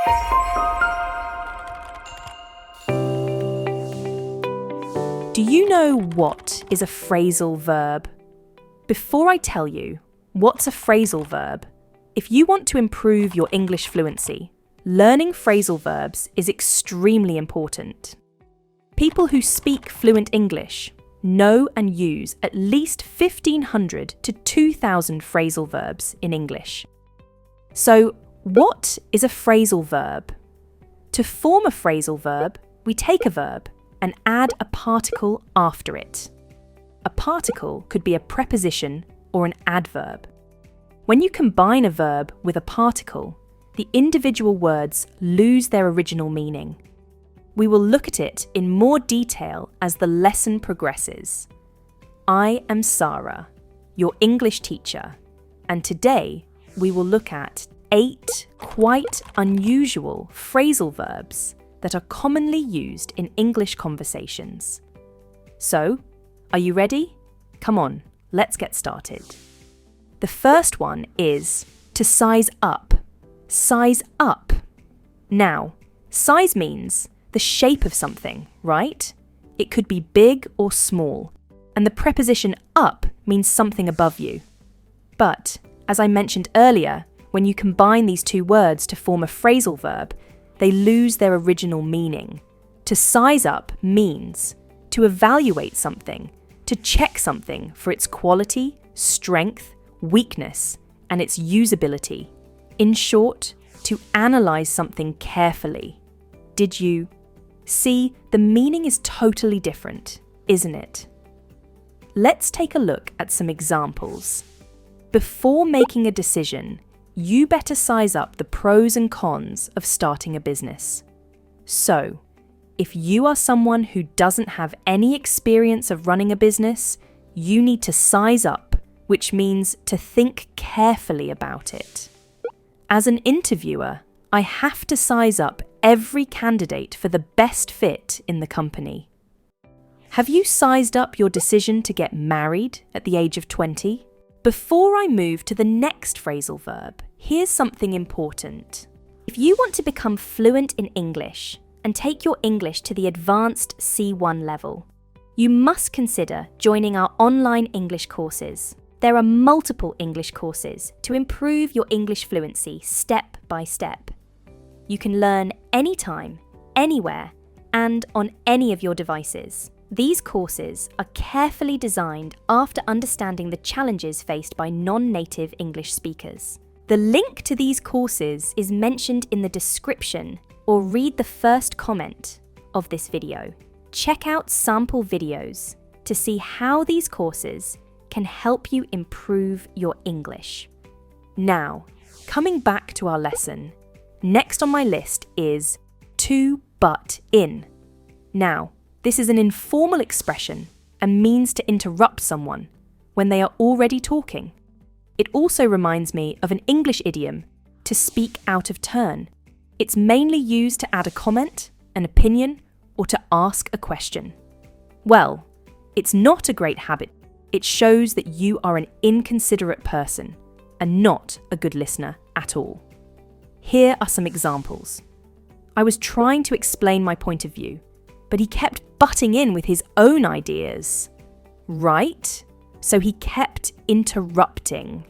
Do you know what is a phrasal verb? Before I tell you what's a phrasal verb, if you want to improve your English fluency, learning phrasal verbs is extremely important. People who speak fluent English know and use at least 1,500 to 2,000 phrasal verbs in English. So, what is a phrasal verb? To form a phrasal verb, we take a verb and add a particle after it. A particle could be a preposition or an adverb. When you combine a verb with a particle, the individual words lose their original meaning. We will look at it in more detail as the lesson progresses. I am Sarah, your English teacher, and today we will look at 8 quite unusual phrasal verbs that are commonly used in English conversations. So, are you ready? Come on, let's get started. The first one is to size up. Size up. Now, size means the shape of something, right? It could be big or small, and the preposition up means something above you. But, as I mentioned earlier, when you combine these two words to form a phrasal verb, they lose their original meaning. To size up means to evaluate something, to check something for its quality, strength, weakness, and its usability. In short, to analyze something carefully. Did you? See, the meaning is totally different, isn't it? Let's take a look at some examples. Before making a decision, you better size up the pros and cons of starting a business. So, if you are someone who doesn't have any experience of running a business, you need to size up, which means to think carefully about it. As an interviewer, I have to size up every candidate for the best fit in the company. Have you sized up your decision to get married at the age of 20? Before I move to the next phrasal verb, here's something important. If you want to become fluent in English and take your English to the advanced C1 level, you must consider joining our online English courses. There are multiple English courses to improve your English fluency step by step. You can learn anytime, anywhere, and on any of your devices. These courses are carefully designed after understanding the challenges faced by non-native English speakers. The link to these courses is mentioned in the description or read the first comment of this video. Check out sample videos to see how these courses can help you improve your English. Now, coming back to our lesson, next on my list is to butt in. Now, this is an informal expression and means to interrupt someone when they are already talking. It also reminds me of an English idiom, to speak out of turn. It's mainly used to add a comment, an opinion, or to ask a question. Well, it's not a great habit. It shows that you are an inconsiderate person and not a good listener at all. Here are some examples. I was trying to explain my point of view, but he kept butting in with his own ideas. Right? So he kept interrupting.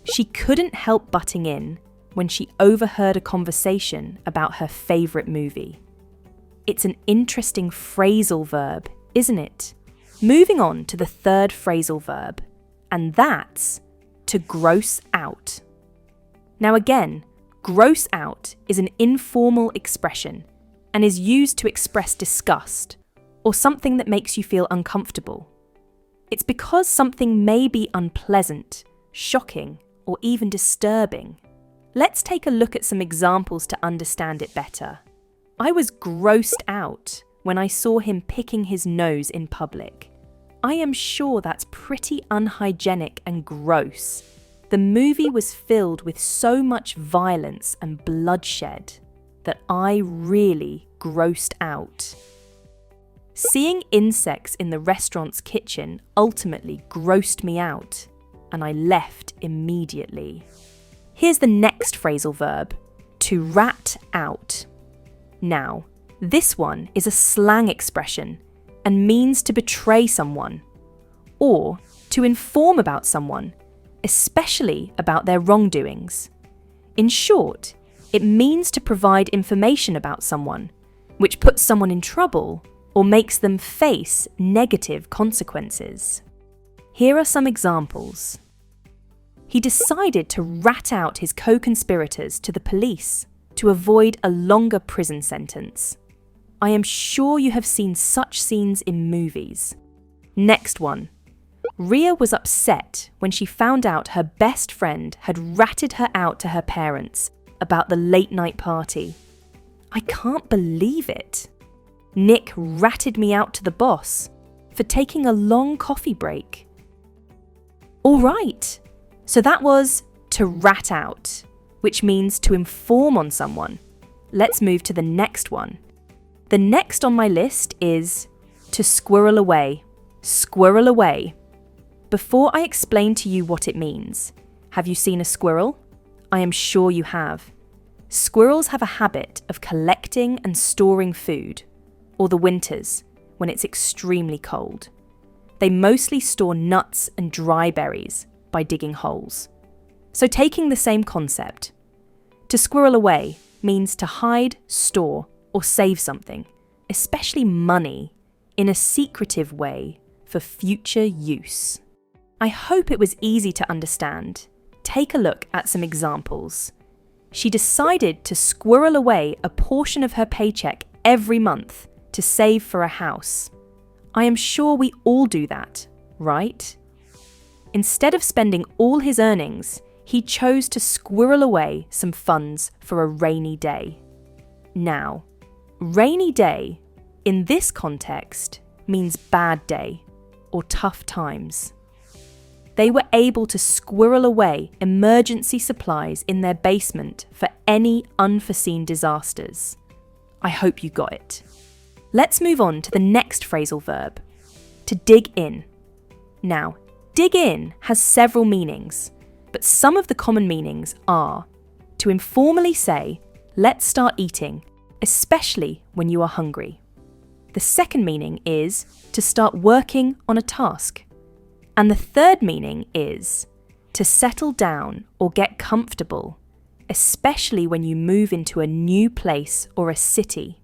She couldn't help butting in when she overheard a conversation about her favourite movie. It's an interesting phrasal verb, isn't it? Moving on to the third phrasal verb, and that's to gross out. Now again, gross out is an informal expression and is used to express disgust or something that makes you feel uncomfortable. It's because something may be unpleasant, shocking, or even disturbing. Let's take a look at some examples to understand it better. I was grossed out when I saw him picking his nose in public. I am sure that's pretty unhygienic and gross. The movie was filled with so much violence and bloodshed that I really grossed out. Seeing insects in the restaurant's kitchen ultimately grossed me out, and I left immediately. Here's the next phrasal verb, to rat out. Now, this one is a slang expression and means to betray someone or to inform about someone, especially about their wrongdoings. In short, it means to provide information about someone, which puts someone in trouble or makes them face negative consequences. Here are some examples. He decided to rat out his co-conspirators to the police to avoid a longer prison sentence. I am sure you have seen such scenes in movies. Next one. Ria was upset when she found out her best friend had ratted her out to her parents about the late-night party. I can't believe it. Nick ratted me out to the boss for taking a long coffee break. All right, so that was to rat out, which means to inform on someone. Let's move to the next one. The next on my list is to squirrel away. Squirrel away. Before I explain to you what it means, have you seen a squirrel? I am sure you have. Squirrels have a habit of collecting and storing food, or the winters, when it's extremely cold. They mostly store nuts and dry berries by digging holes. So taking the same concept, to squirrel away means to hide, store, or save something, especially money, in a secretive way for future use. I hope it was easy to understand. Take a look at some examples. She decided to squirrel away a portion of her paycheck every month to save for a house. I am sure we all do that, right? Instead of spending all his earnings, he chose to squirrel away some funds for a rainy day. Now, rainy day, in this context, means bad day or tough times. They were able to squirrel away emergency supplies in their basement for any unforeseen disasters. I hope you got it. Let's move on to the next phrasal verb, to dig in. Now, dig in has several meanings, but some of the common meanings are to informally say, let's start eating, especially when you are hungry. The second meaning is to start working on a task. And the third meaning is to settle down or get comfortable, especially when you move into a new place or a city.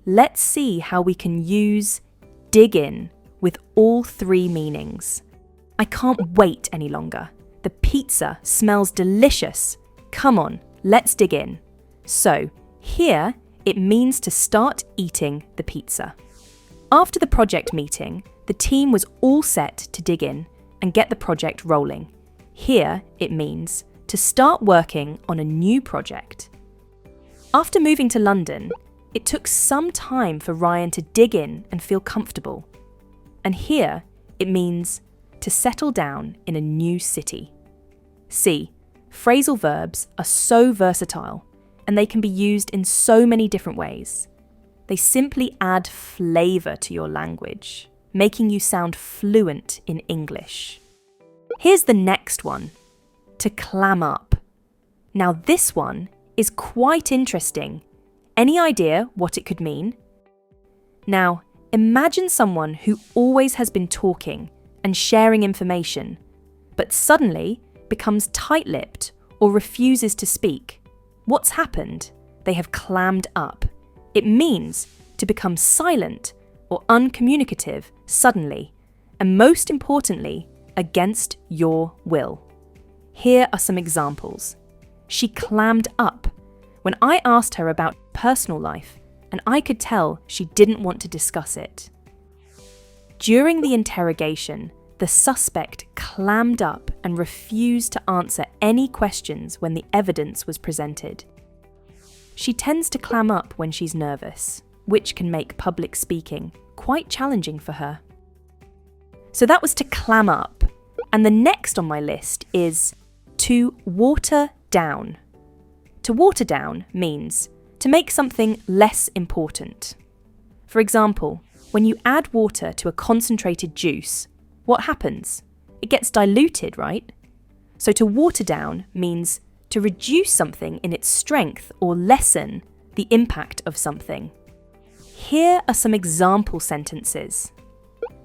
Let's see how we can use dig in with all three meanings. I can't wait any longer. The pizza smells delicious. Come on, let's dig in. So, here it means to start eating the pizza. After the project meeting, the team was all set to dig in and get the project rolling. Here it means to start working on a new project. After moving to London, it took some time for Ryan to dig in and feel comfortable. And here it means to settle down in a new city. See, phrasal verbs are so versatile and they can be used in so many different ways. They simply add flavour to your language, making you sound fluent in English. Here's the next one, to clam up. Now this one is quite interesting. Any idea what it could mean? Now, imagine someone who always has been talking and sharing information, but suddenly becomes tight-lipped or refuses to speak. What's happened? They have clammed up. It means to become silent or uncommunicative suddenly, and most importantly, against your will. Here are some examples. She clammed up when I asked her about personal life, and I could tell she didn't want to discuss it. During the interrogation, the suspect clammed up and refused to answer any questions when the evidence was presented. She tends to clam up when she's nervous, which can make public speaking quite challenging for her. So that was to clam up. And the next on my list is to water down. To water down means to make something less important. For example, when you add water to a concentrated juice, what happens? It gets diluted, right? So to water down means to reduce something in its strength or lessen the impact of something. Here are some example sentences.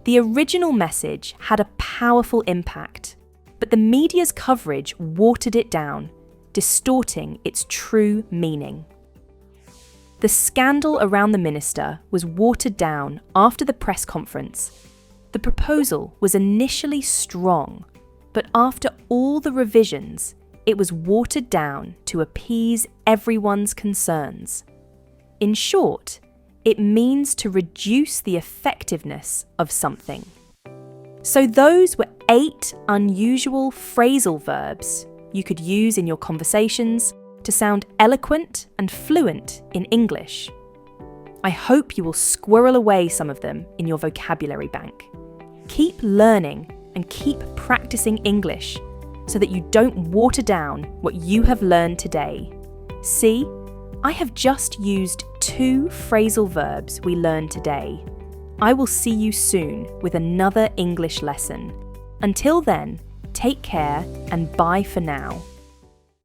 The original message had a powerful impact, but the media's coverage watered it down, distorting its true meaning. The scandal around the minister was watered down after the press conference. The proposal was initially strong, but after all the revisions, it was watered down to appease everyone's concerns. In short, it means to reduce the effectiveness of something. So those were 8 unusual phrasal verbs you could use in your conversations to sound eloquent and fluent in English. I hope you will squirrel away some of them in your vocabulary bank. Keep learning and keep practicing English so that you don't water down what you have learned today. See, I have just used 2 phrasal verbs we learned today. I will see you soon with another English lesson. Until then, take care and bye for now.